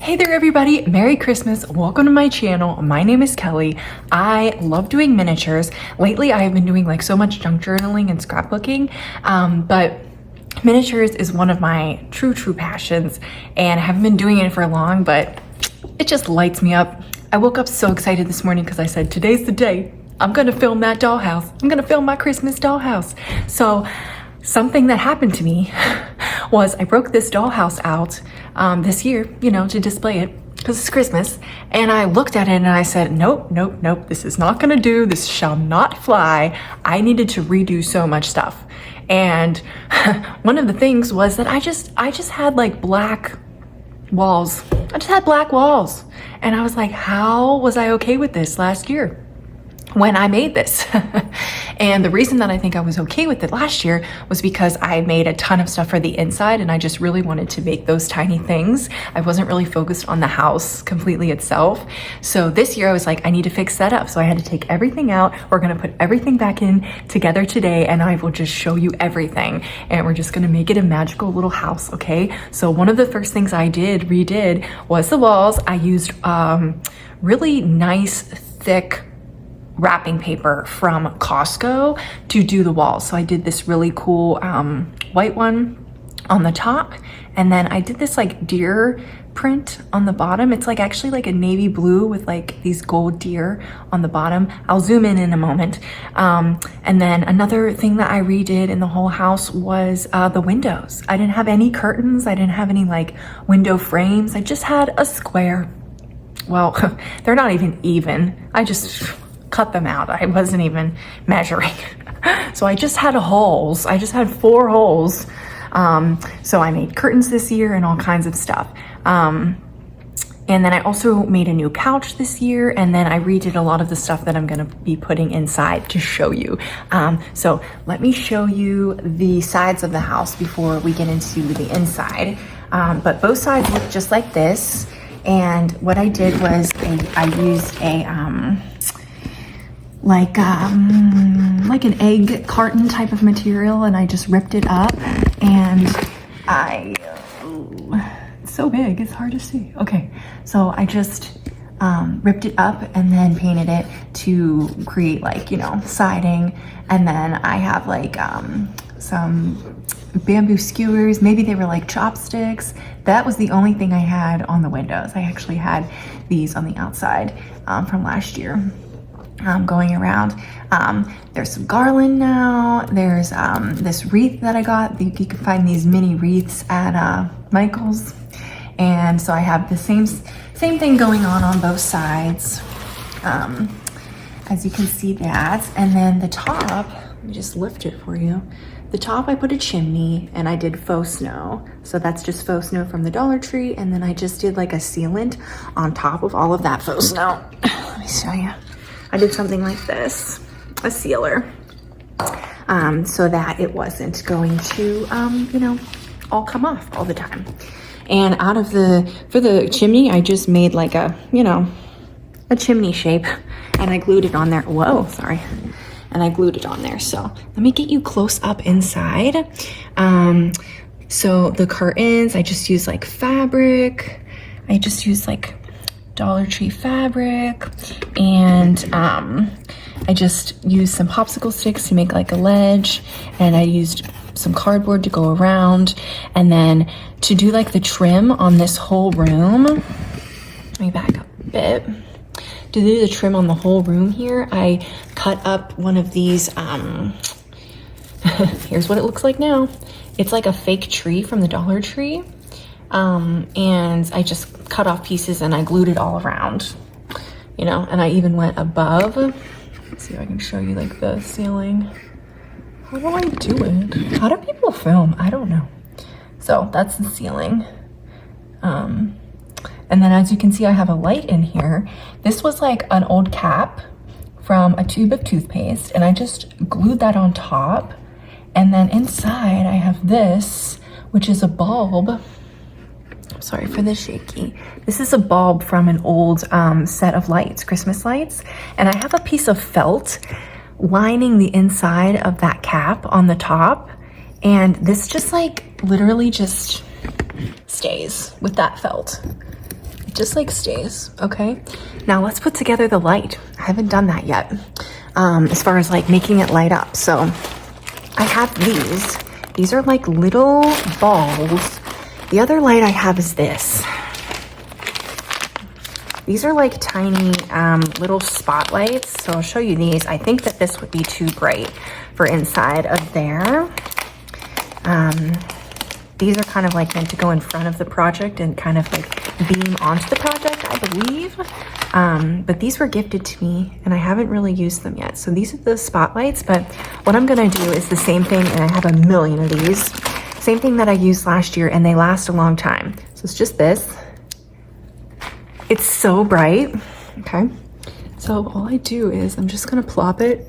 Hey there everybody, Merry Christmas, welcome to my channel. My name is Kelly. I love doing miniatures. Lately I have been doing like so much junk journaling and scrapbooking, but miniatures is one of my true passions, and I haven't been doing it for long, but it just lights me up. I woke up so excited this morning because I said, today's the day. I'm gonna film that dollhouse. I'm gonna film my Christmas dollhouse. So something that happened to me was I broke this dollhouse out this year, you know, to display it because it's Christmas. And I looked at it and I said, nope, this is not gonna do. This shall not fly. I needed to redo so much stuff. And one of the things was that I just had like black walls. I just had black walls. And I was like, how was I okay with this last year when I made this? And the reason that I think I was okay with it last year was because I made a ton of stuff for the inside and I just really wanted to make those tiny things. I wasn't really focused on the house completely itself. So this year I was like, I need to fix that up. So I had to take everything out. We're gonna put everything back in together today and I will just show you everything. And we're just gonna make it a magical little house, okay? So one of the first things I redid was the walls. I used really nice, thick wrapping paper from Costco to do the walls. So I did this really cool white one on the top, and then I did this like deer print on the bottom. It's like actually like a navy blue with like these gold deer on the bottom. I'll zoom in a moment. And then another thing that I redid in the whole house was the windows. I didn't have any curtains. I didn't have any like window frames. I just had a square. Well, they're not even. I just cut them out. I wasn't even measuring. So I just had holes. I just had 4 holes. So I made curtains this year and all kinds of stuff. And then I also made a new couch this year, and then I redid a lot of the stuff that I'm gonna be putting inside to show you. So let me show you the sides of the house before we get into the inside. But both sides look just like this. And what I did was I used a like an egg carton type of material, and I just ripped it up, and it's so big it's hard to see. Okay, so I just ripped it up and then painted it to create like, you know, siding. And then I have like some bamboo skewers. Maybe they were like chopsticks. That was the only thing I had on the windows. I actually had these on the outside from last year. Going around. There's some garland now. There's this wreath that I got. You can find these mini wreaths at Michael's. And so I have the same thing going on both sides. As you can see that. And then the top, let me just lift it for you. The top I put a chimney, and I did faux snow. So that's just faux snow from the Dollar Tree. And then I just did like a sealant on top of all of that faux snow. Let me show you. I did something like this, a sealer, so that it wasn't going to, you know, all come off all the time. And for the chimney, I just made like a, you know, a chimney shape, and I glued it on there. Whoa, sorry. And I glued it on there. So let me get you close up inside. So the curtains, I just used like fabric. I just used like Dollar Tree fabric, and I just used some popsicle sticks to make like a ledge, and I used some cardboard to go around. And then to do like the trim on this whole room, let me back up a bit. To do the trim on the whole room here, I cut up one of these, here's what it looks like now. It's like a fake tree from the Dollar Tree. And I just cut off pieces and I glued it all around, you know, and I even went above. Let's see if I can show you like the ceiling. How do I do it? How do people film? I don't know. So that's the ceiling. And then as you can see, I have a light in here. This was like an old cap from a tube of toothpaste, and I just glued that on top. And then inside I have this, which is a bulb. Sorry for the shaky. This is a bulb from an old set of lights, Christmas lights. And I have a piece of felt lining the inside of that cap on the top. And this just like literally just stays with that felt. it just like stays, okay? Now let's put together the light. I haven't done that yet, as far as like making it light up. So I have these. These are like little balls. The other light I have is this. These are like tiny little spotlights. So I'll show you these. I think that this would be too bright for inside of there. These are kind of like meant to go in front of the project and kind of like beam onto the project, I believe. But these were gifted to me and I haven't really used them yet. So these are the spotlights, but what I'm gonna do is the same thing, and I have a million of these. Same thing that I used last year, and they last a long time. So it's just this. It's so bright, okay? So all I do is I'm just gonna plop it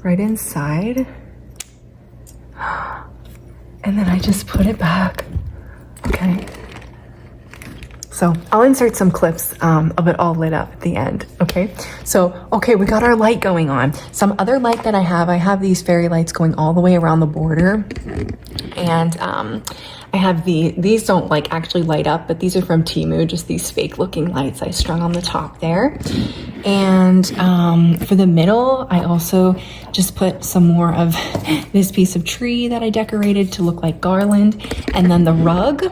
right inside. And then I just put it back, okay? So I'll insert some clips of it all lit up at the end, okay? So, okay, we got our light going on. Some other light that I have these fairy lights going all the way around the border. And I have these don't like actually light up, but these are from Temu, just these fake looking lights I strung on the top there. And for the middle, I also just put some more of this piece of tree that I decorated to look like garland. And then the rug,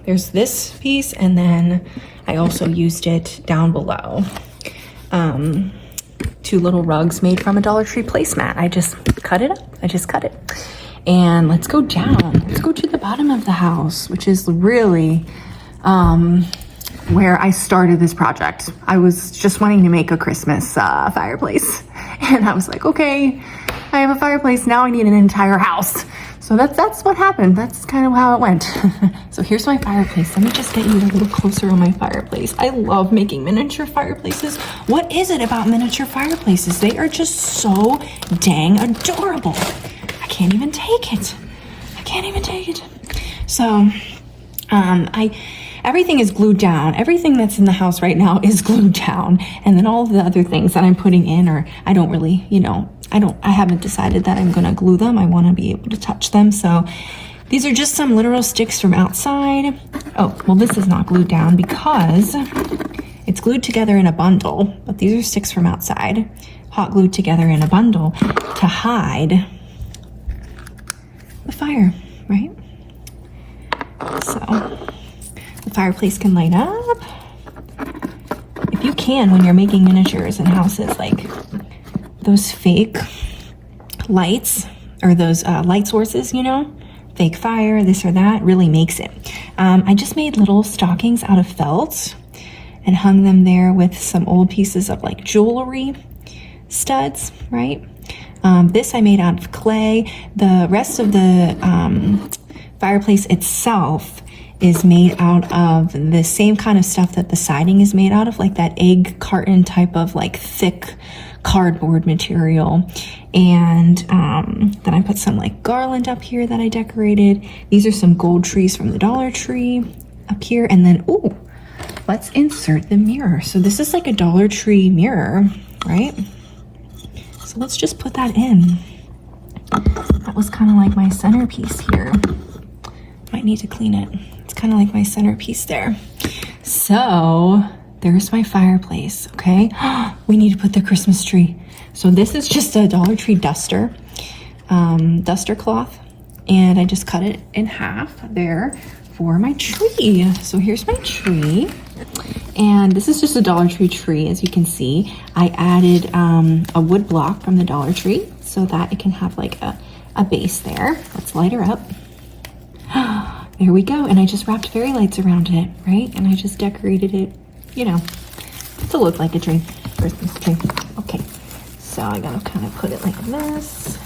there's this piece, and then I also used it down below. 2 little rugs made from a Dollar Tree placemat. I just cut it up, I just cut it. And let's go down. Let's go to the bottom of the house, which is really where I started this project. I was just wanting to make a Christmas fireplace. And I was like, okay, I have a fireplace, now I need an entire house. So that's what happened. That's kind of how it went. So here's my fireplace. Let me just get you a little closer on my fireplace. I love making miniature fireplaces. What is it about miniature fireplaces? They are just so dang adorable. I can't even take it. I can't even take it. So, everything is glued down. Everything that's in the house right now is glued down. And then all of the other things that I'm putting in, or I don't really, I haven't decided that I'm gonna glue them. I wanna be able to touch them. So these are just some literal sticks from outside. Oh, well, this is not glued down because it's glued together in a bundle, but these are sticks from outside, hot glued together in a bundle to hide the fire, right? So the fireplace can light up. If you can, when you're making miniatures in houses, like those fake lights or those light sources, fake fire, this or that, really makes it. I just made little stockings out of felt and hung them there with some old pieces of like jewelry studs, right? This I made out of clay. The rest of the fireplace itself is made out of the same kind of stuff that the siding is made out of, like that egg carton type of like thick cardboard material. And then I put some like garland up here that I decorated. These are some gold trees from the Dollar Tree up here. And then, ooh, let's insert the mirror. So this is like a Dollar Tree mirror, right? So let's just put that in. That was kind of like my centerpiece here. Might need to clean it. It's kind of like my centerpiece there. So there's my fireplace, okay? We need to put the Christmas tree. So this is just a Dollar Tree duster, duster cloth. And I just cut it in half there for my tree. So here's my tree. And this is just a Dollar Tree tree, as you can see. I added a wood block from the Dollar Tree so that it can have like a base there. Let's light her up. There we go. And I just wrapped fairy lights around it, right? And I just decorated it, to look like a tree, Christmas tree. Okay, so I gotta kind of put it like this,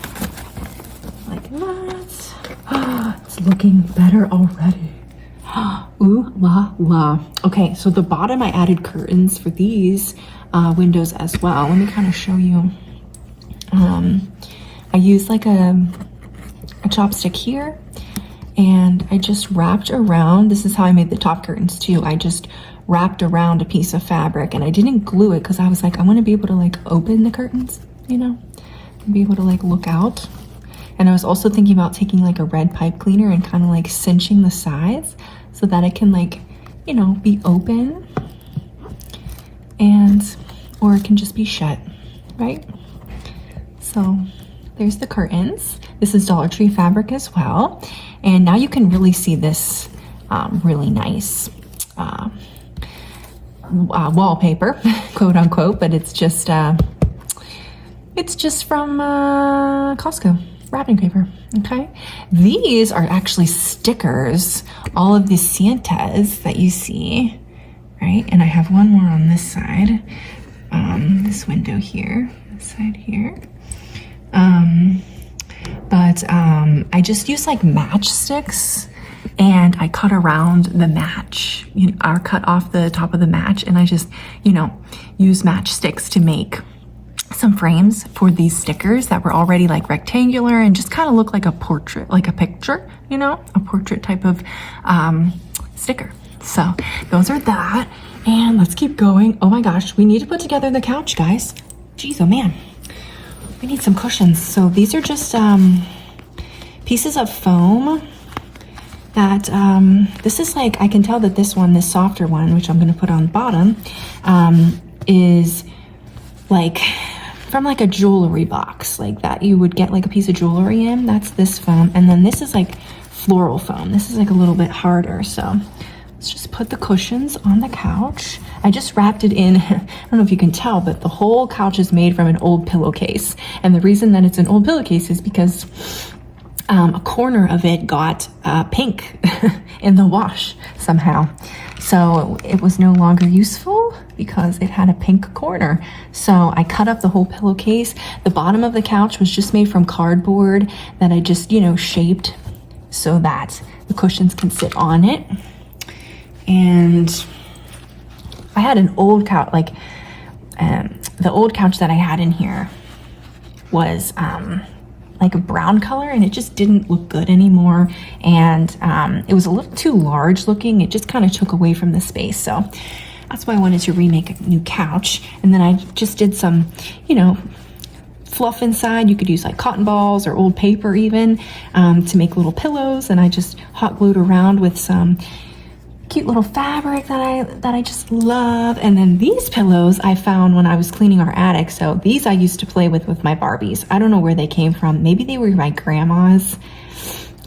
like that. It's looking better already. Ooh la la. Okay, so the bottom I added curtains for these windows as well. Let me kind of show you. I used like a chopstick here, and I just wrapped around. This is how I made the top curtains too. I just wrapped around a piece of fabric, and I didn't glue it because I was like, I want to be able to like open the curtains, and be able to like look out. And I was also thinking about taking like a red pipe cleaner and kind of like cinching the sides so that it can like, be open. or it can just be shut, right? So there's the curtains. This is Dollar Tree fabric as well. And now you can really see this really nice wallpaper, quote unquote, but it's just from Costco wrapping paper. Okay, these are actually stickers, all of these Santas that you see, right? And I have one more on this side, this window here, this side here. I just use like matchsticks, and I cut around the match, or cut off the top of the match, and I just, use matchsticks to make some frames for these stickers that were already like rectangular and just kind of look like a portrait, like a picture, a portrait type of sticker. So those are that. And let's keep going. Oh my gosh, we need to put together the couch, guys. Jeez, oh man. We need some cushions. So these are just pieces of foam that, this is like, I can tell that this softer one, which I'm gonna put on the bottom, is like from like a jewelry box, like that you would get like a piece of jewelry in. That's this foam. And then this is like floral foam. This is like a little bit harder. So let's just put the cushions on the couch. I just wrapped it in, I don't know if you can tell, but the whole couch is made from an old pillowcase. And the reason that it's an old pillowcase is because a corner of it got pink in the wash somehow. So it was no longer useful because it had a pink corner. So I cut up the whole pillowcase. The bottom of the couch was just made from cardboard that I just, shaped so that the cushions can sit on it. And I had an old couch, like the old couch that I had in here was like a brown color, and it just didn't look good anymore. And it was a little too large looking. It just kind of took away from the space. So that's why I wanted to remake a new couch. And then I just did some, fluff inside. You could use like cotton balls or old paper even to make little pillows. And I just hot glued around with some cute little fabric that I just love. And then these pillows I found when I was cleaning our attic. So these I used to play with my Barbies. I don't know where they came from. Maybe they were my grandma's.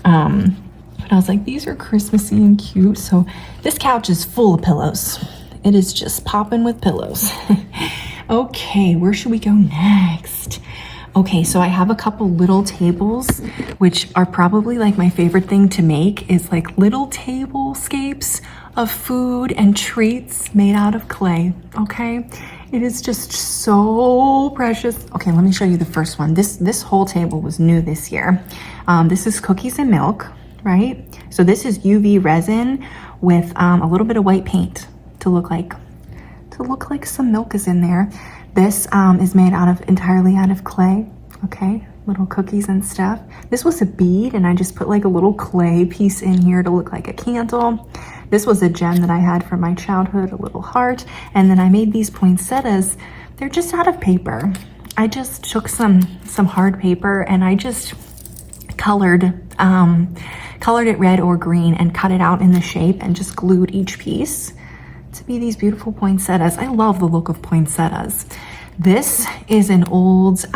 But I was like, these are Christmassy and cute. So this couch is full of pillows. It is just popping with pillows. Okay, where should we go next? Okay, so I have a couple little tables, which are probably like my favorite thing to make, is like little tablescapes of food and treats made out of clay, okay? It is just so precious. Okay, let me show you the first one. This whole table was new this year. This is cookies and milk, right? So this is UV resin with a little bit of white paint to look like some milk is in there. This is made entirely out of clay, okay? Little cookies and stuff. This was a bead, and I just put like a little clay piece in here to look like a candle. This was a gem that I had from my childhood, a little heart. And then I made these poinsettias. They're just out of paper. I just took some hard paper and I just colored it red or green and cut it out in the shape and just glued each piece to be these beautiful poinsettias. I love the look of poinsettias. This is an old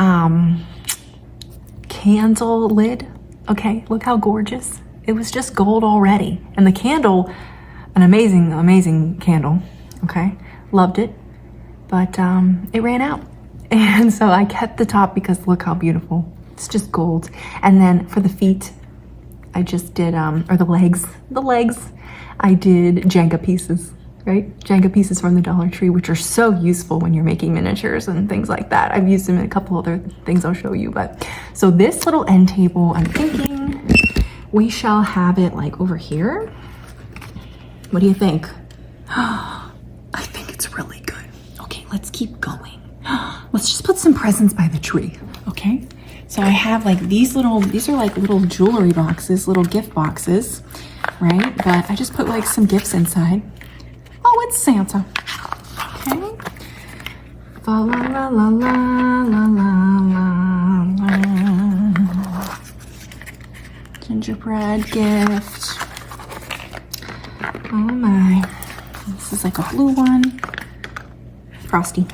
candle lid. Okay, look how gorgeous. It was just gold already. And the candle, an amazing, amazing candle. Okay, loved it. But it ran out. And so I kept the top because look how beautiful. It's just gold. And then for the feet, I just did, or the legs, I did Jenga pieces. Right? Jenga pieces from the Dollar Tree, which are so useful when you're making miniatures and things like that. I've used them in a couple other things I'll show you, but so this little end table, I'm thinking we shall have it like over here. What do you think? I think it's really good. Okay, let's keep going. Let's just put some presents by the tree, okay? So I have like these are like little jewelry boxes, little gift boxes, right? But I just put like some gifts inside. Oh, it's Santa. Okay. La la la la la la la la. Gingerbread gift. Oh my. This is like a blue one. Frosty.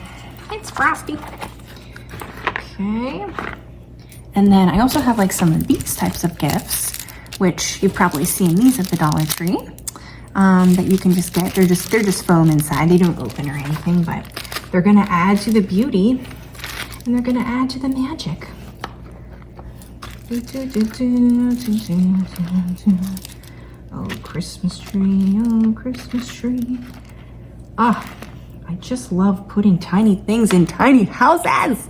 It's Frosty. Okay. And then I also have like some of these types of gifts, which you've probably seen these at the Dollar Tree, that you can just get. They're just foam inside. They don't open or anything, but they're gonna add to the beauty and they're gonna add to the magic. Oh, Christmas tree, oh, Christmas tree. Ah, I just love putting tiny things in tiny houses.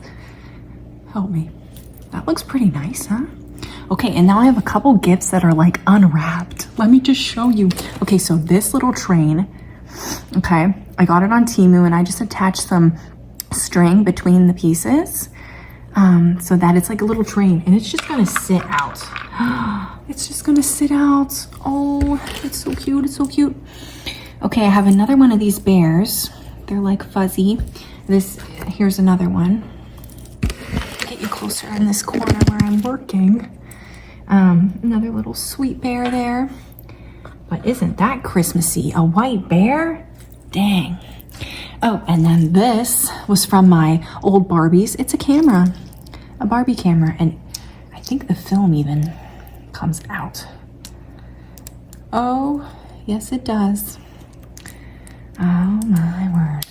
Help me. That looks pretty nice, huh? Okay, and now I have a couple gifts that are like unwrapped. Let me just show you. Okay, so this little train, okay, I got it on Temu and I just attached some string between the pieces so that it's like a little train and it's just gonna sit out. It's just gonna sit out. Oh, it's so cute, it's so cute. Okay, I have another one of these bears. They're like fuzzy. Here's another one. Get you closer in this corner where I'm working. Another little sweet bear there. But isn't that Christmassy? A white bear? Dang. Oh, and then this was from my old Barbies. It's a camera, a Barbie camera, and I think the film even comes out. Oh, yes it does. Oh my word.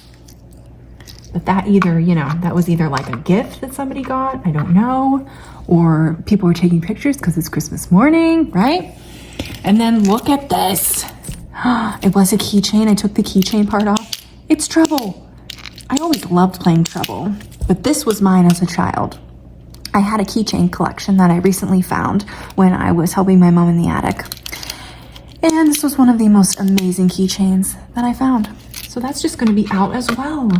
But that either, you know, that was either like a gift that somebody got, I don't know, or people were taking pictures because it's Christmas morning, right? And then look at this. It was a keychain. I took the keychain part off. It's Trouble. I always loved playing Trouble, but this was mine as a child. I had a keychain collection that I recently found when I was helping my mom in the attic. And this was one of the most amazing keychains that I found. So that's just gonna be out as well.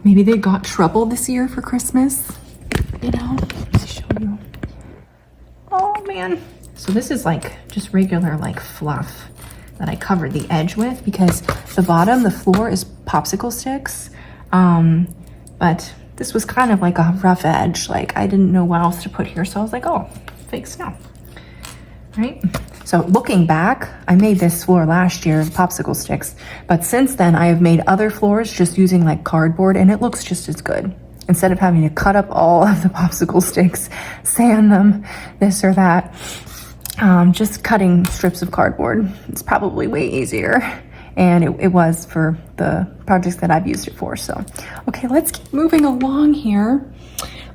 Maybe they got Trouble this year for Christmas. You know, let me show you. Oh man. So this is like just regular like fluff that I covered the edge with because the bottom, the floor is popsicle sticks. But this was kind of like a rough edge. Like I didn't know what else to put here. So I was like, oh, fake snow, right? So looking back, I made this floor last year of popsicle sticks, but since then I have made other floors just using like cardboard and it looks just as good. Instead of having to cut up all of the popsicle sticks, sand them, this or that, just cutting strips of cardboard. It's probably way easier. And it was for the projects that I've used it for. So, okay, let's keep moving along here.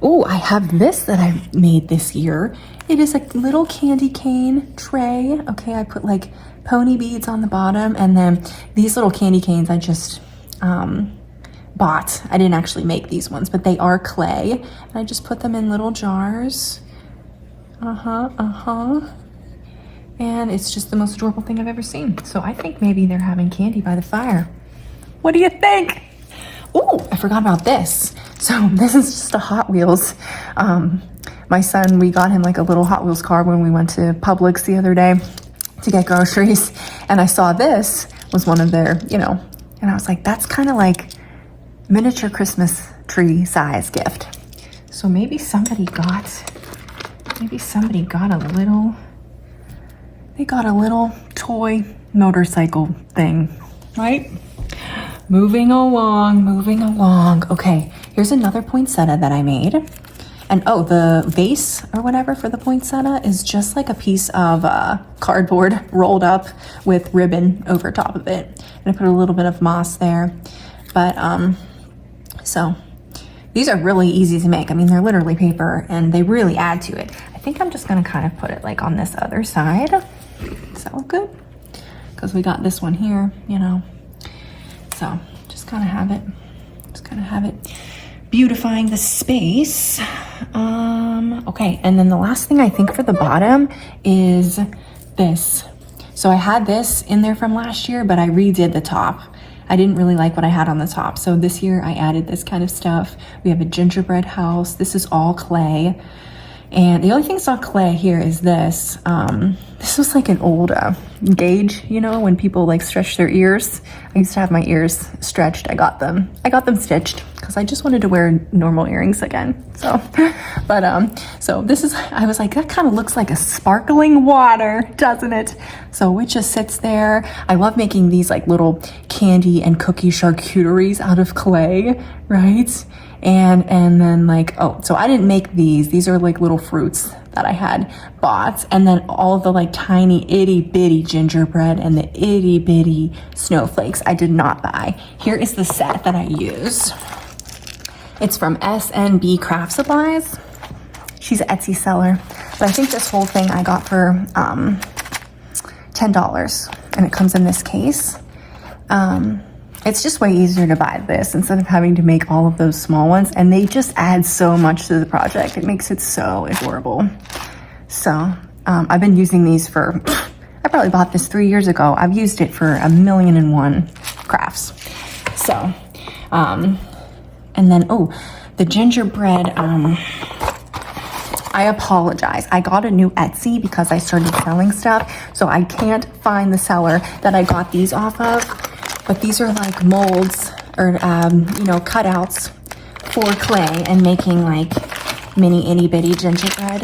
Oh, I have this that I made this year. It is a little candy cane tray. Okay, I put like pony beads on the bottom, and then these little candy canes I just bought. I didn't actually make these ones, but they are clay. And I just put them in little jars. And it's just the most adorable thing I've ever seen. So I think maybe they're having candy by the fire. What do you think? Oh, I forgot about this. So this is just a Hot Wheels. My son, we got him like a little Hot Wheels car when we went to Publix the other day to get groceries. And I saw this was one of their, you know, and I was like, that's kind of like miniature Christmas tree size gift. So maybe somebody got a little, they got a little toy motorcycle thing, right? Moving along. Okay, here's another poinsettia that I made. And oh, the vase or whatever for the poinsettia is just like a piece of cardboard rolled up with ribbon over top of it. And I put a little bit of moss there. But so these are really easy to make. I mean, they're literally paper and they really add to it. I think I'm just gonna kind of put it like on this other side. Does that look good? Because we got this one here, you know. So just kind of have it beautifying the space. Okay, and then the last thing I think for the bottom is this. So I had this in there from last year, but I redid the top. I didn't really like what I had on the top. So this year I added this kind of stuff. We have a gingerbread house. This is all clay. And the only thing that's not clay here is this. This was like an old gauge, you know, when people like stretch their ears. I used to have my ears stretched. I got them stitched because I just wanted to wear normal earrings again. So, but so this is, I was like, that kind of looks like a sparkling water, doesn't it? So it just sits there. I love making these like little candy and cookie charcuteries out of clay, right? And then like, oh, so I didn't make these. These are like little fruits that I had bought. And then all the like tiny itty bitty gingerbread and the itty bitty snowflakes I did not buy. Here is the set that I use. It's from SNB Craft Supplies. She's an Etsy seller. But I think this whole thing I got for $10, and it comes in this case. It's just way easier to buy this instead of having to make all of those small ones, and they just add so much to the project. It makes it so adorable. So I've been using these for, I probably bought this 3 years ago. I've used it for 1,000,001 crafts. So, and then, oh, the gingerbread, I apologize. I got a new Etsy because I started selling stuff, so I can't find the seller that I got these off of. But these are like molds or, you know, cutouts for clay and making like mini itty bitty gingerbread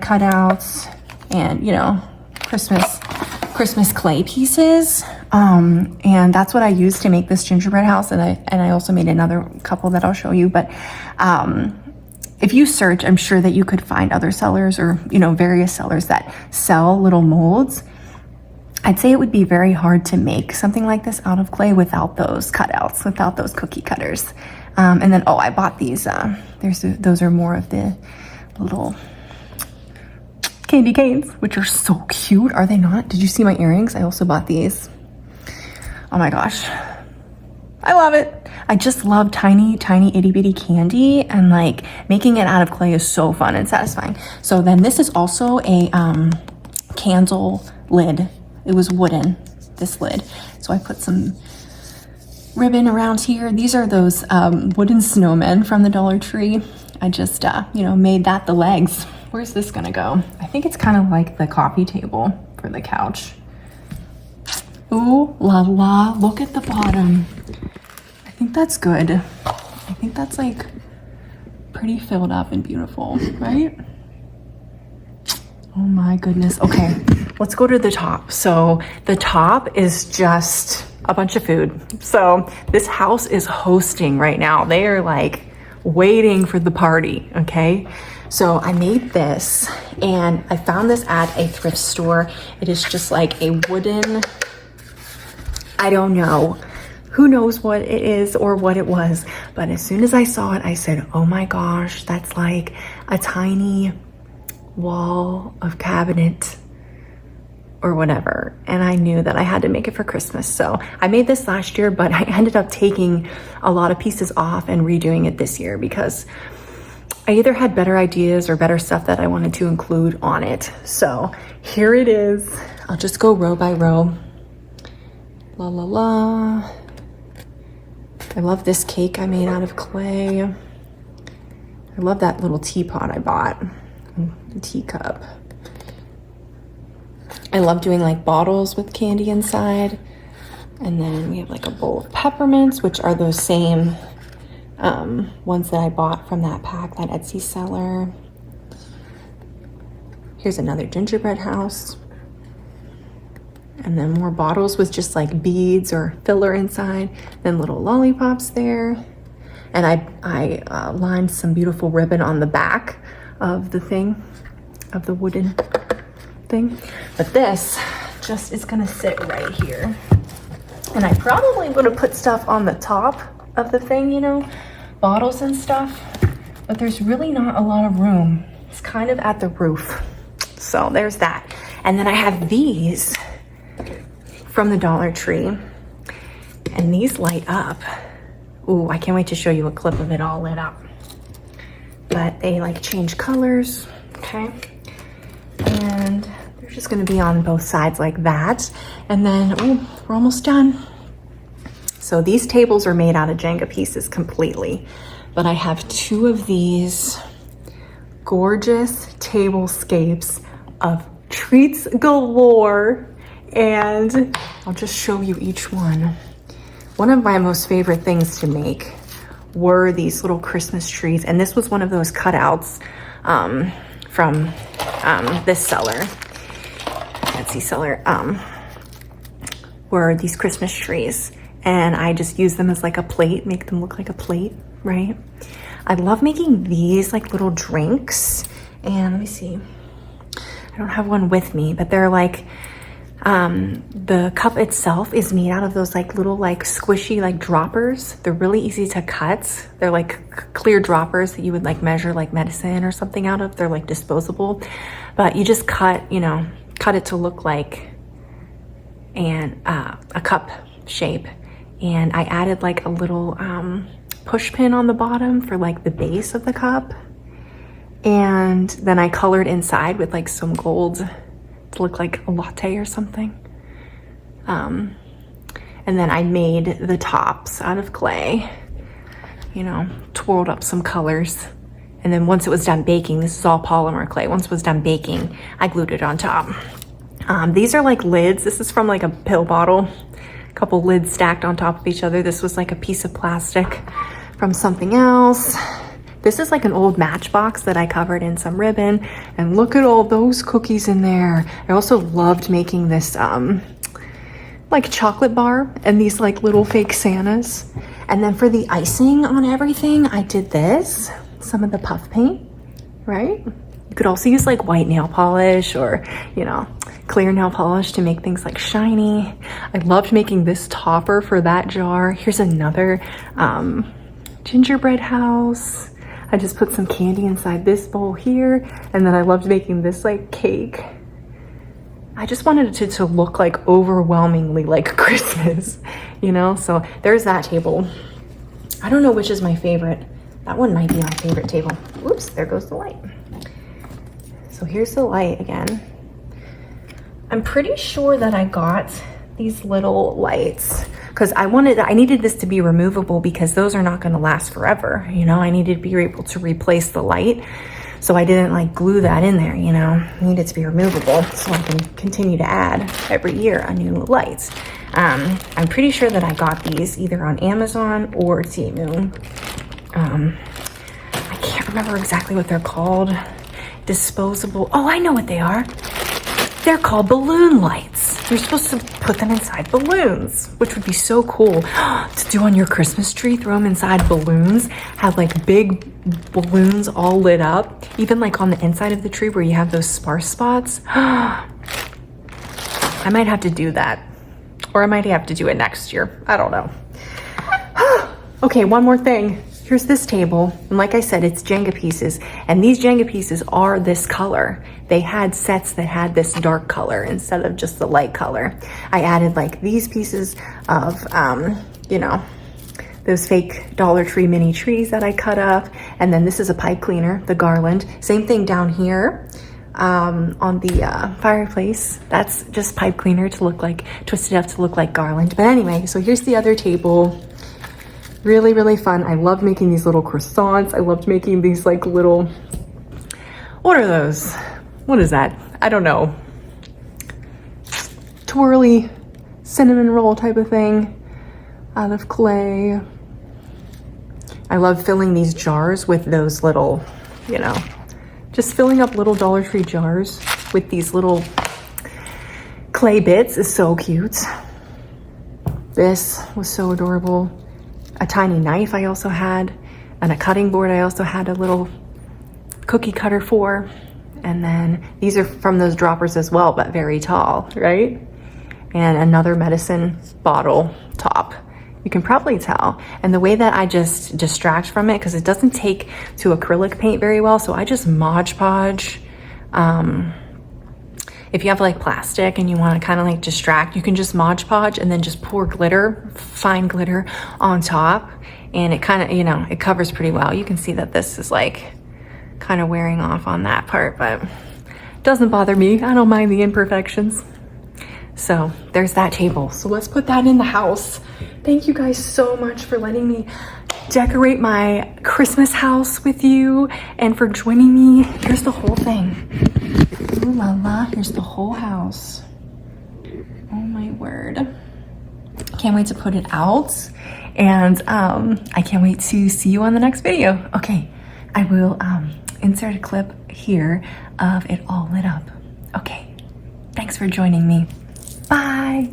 cutouts and, you know, Christmas clay pieces. And that's what I used to make this gingerbread house. And I also made another couple that I'll show you. But if you search, I'm sure that you could find other sellers or, you know, various sellers that sell little molds. I'd say it would be very hard to make something like this out of clay without those cutouts, without those cookie cutters. And then, oh, I bought these. Those are more of the little candy canes, which are so cute. Are they not? Did you see my earrings? I also bought these. Oh my gosh. I love it. I just love tiny, tiny itty bitty candy, and like making it out of clay is so fun and satisfying. So then this is also a candle lid. It was wooden, this lid. So I put some ribbon around here. These are those wooden snowmen from the Dollar Tree. I just, you know, made that the legs. Where's this gonna go? I think it's kind of like the coffee table for the couch. Ooh la la, look at the bottom. I think that's good. I think that's like pretty filled up and beautiful, right? Oh my goodness. Okay, let's go to the top. So the top is just a bunch of food. So this house is hosting right now. They are like waiting for the party, okay? So I made this and I found this at a thrift store. It is just like a wooden, I don't know, who knows what it is or what it was. But as soon as I saw it, I said, oh my gosh, that's like a tiny wall of cabinet or whatever. And I knew that I had to make it for Christmas. So I made this last year, but I ended up taking a lot of pieces off and redoing it this year because I either had better ideas or better stuff that I wanted to include on it. So here it is. I'll just go row by row. La la la. I love this cake I made out of clay. I love that little teapot I bought. The teacup. I love doing like bottles with candy inside. And then we have like a bowl of peppermints, which are those same ones that I bought from that pack, that Etsy seller. Here's another gingerbread house. And then more bottles with just like beads or filler inside. Then little lollipops there. And I lined some beautiful ribbon on the back of the thing, of the wooden thing. But this just is gonna sit right here. And I probably would have put stuff on the top of the thing, you know, bottles and stuff, but there's really not a lot of room. It's kind of at the roof. So there's that. And then I have these from the Dollar Tree, and these light up. Ooh, I can't wait to show you a clip of it all lit up. But they like change colors, okay? And they're just gonna be on both sides like that. And then, oh, we're almost done. So these tables are made out of Jenga pieces completely. But I have two of these gorgeous tablescapes of treats galore, and I'll just show you each one. One of my most favorite things to make were these little Christmas trees, and this was one of those cutouts from this seller, Etsy seller, were these Christmas trees, and I just use them as like a plate, make them look like a plate, right? I love making these like little drinks, and let me see, I don't have one with me, but they're like, the cup itself is made out of those like little like squishy like droppers. They're really easy to cut. They're like clear droppers that you would like measure like medicine or something out of. They're like disposable, but you just cut, you know, cut it to look like a cup shape. And I added like a little push pin on the bottom for like the base of the cup. And then I colored inside with like some gold to look like a latte or something. And then I made the tops out of clay, you know, twirled up some colors. And then once it was done baking, this is all polymer clay. Once it was done baking, I glued it on top. These are like lids. This is from like a pill bottle, a couple lids stacked on top of each other. This was like a piece of plastic from something else. This is like an old matchbox that I covered in some ribbon, and look at all those cookies in there. I also loved making this like chocolate bar and these like little fake Santas. And then for the icing on everything, I did this, some of the puff paint, right? You could also use like white nail polish or, you know, clear nail polish to make things like shiny. I loved making this topper for that jar. Here's another gingerbread house. I just put some candy inside this bowl here, and then I loved making this like cake. I just wanted it to look like overwhelmingly like Christmas, you know? So there's that table. I don't know which is my favorite. That one might be my favorite table. Oops, there goes the light. So here's the light again. I'm pretty sure that I got these little lights because I needed this to be removable because those are not going to last forever. You know, I needed to be able to replace the light. So I didn't like glue that in there, you know, I need it to be removable so I can continue to add every year a new lights. I'm pretty sure that I got these either on Amazon or Temu. I can't remember exactly what they're called. Disposable, oh, I know what they are. They're called balloon lights. You're supposed to put them inside balloons, which would be so cool to do on your Christmas tree. Throw them inside balloons, have like big balloons all lit up, even like on the inside of the tree where you have those sparse spots. I might have to do that, or I might have to do it next year. I don't know. Okay, one more thing. Here's this table, and like I said, it's Jenga pieces, and these Jenga pieces are this color. They had sets that had this dark color instead of just the light color. I added like these pieces of, you know, those fake Dollar Tree mini trees that I cut up, and then this is a pipe cleaner, the garland. Same thing down here on the fireplace. That's just pipe cleaner to look like, twisted up to look like garland. But anyway, so here's the other table. Really, really fun. I loved making these little croissants. I loved making these like little, what are those? What is that? I don't know. Twirly cinnamon roll type of thing out of clay. I love filling these jars with those little, you know, just filling up little Dollar Tree jars with these little clay bits is so cute. This was so adorable. A tiny knife I also had, and a cutting board I also had a little cookie cutter for. And then these are from those droppers as well, but very tall, right? And another medicine bottle top. You can probably tell. And the way that I just distract from it, because it doesn't take to acrylic paint very well, so I just Mod Podge. If you have like plastic and you want to kind of like distract, you can just Mod Podge and then just pour glitter, fine glitter on top. And it kind of, you know, it covers pretty well. You can see that this is like kind of wearing off on that part, but it doesn't bother me. I don't mind the imperfections. So there's that table. So let's put that in the house. Thank you guys so much for letting me decorate my Christmas house with you and for joining me. Here's the whole thing. Ooh la la, here's the whole house. Oh my word. Can't wait to put it out. And I can't wait to see you on the next video. Okay, I will insert a clip here of it all lit up. Okay, thanks for joining me. Bye.